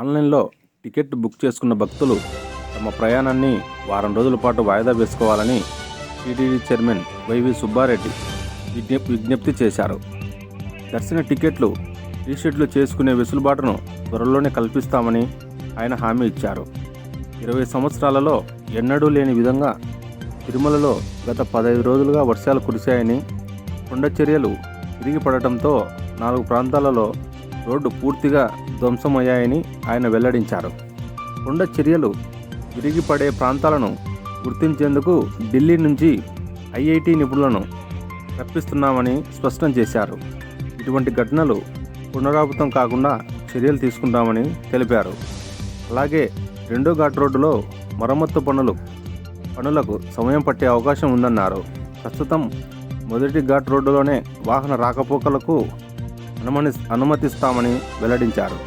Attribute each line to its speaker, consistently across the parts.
Speaker 1: ఆన్లైన్లో ticket book చేసుకున్న భక్తులు తమ ప్రయాణాన్ని వారం రోజుల పాటు వాయిదా వేసుకోవాలని టీటీడీ చైర్మన్ వైవి సుబ్బారెడ్డి విజ్ఞప్తి చేశారు. దర్శన టికెట్లు రీషెడ్యూల్ చేసుకునే వెసులుబాటును త్వరలోనే కల్పిస్తామని ఆయన హామీ ఇచ్చారు. 20 సంవత్సరాలలో ఎన్నడూ లేని విధంగా తిరుమలలో గత 15 రోజులుగా వర్షాలు కురిశాయని, కొండ చర్యలు విరిగి పడటంతో 4 ప్రాంతాలలో రోడ్డు పూర్తిగా ధ్వంసమయ్యాయని ఆయన వెల్లడించారు. కొండ చర్యలు విరిగిపడే ప్రాంతాలను గుర్తించేందుకు ఢిల్లీ నుంచి ఐఐటి నిపుణులను రప్పిస్తున్నామని స్పష్టం చేశారు. ఇటువంటి ఘటనలు పునరావృతం కాకుండా చర్యలు తీసుకుంటామని తెలిపారు. అలాగే రెండో ఘాట్ రోడ్డులో మరమ్మత్తు పనులకు సమయం పట్టే అవకాశం ఉందన్నారు. ప్రస్తుతం మొదటి ఘాట్ రోడ్డులోనే వాహన రాకపోకలకు అనుమతిస్తామని వెల్లడించారు.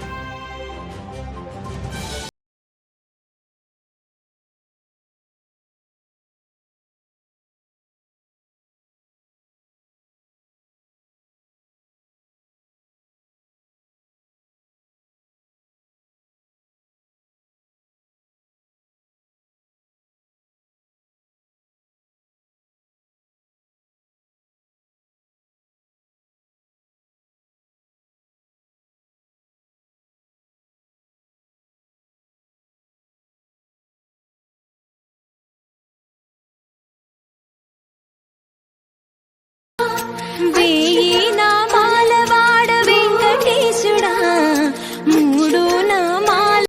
Speaker 2: be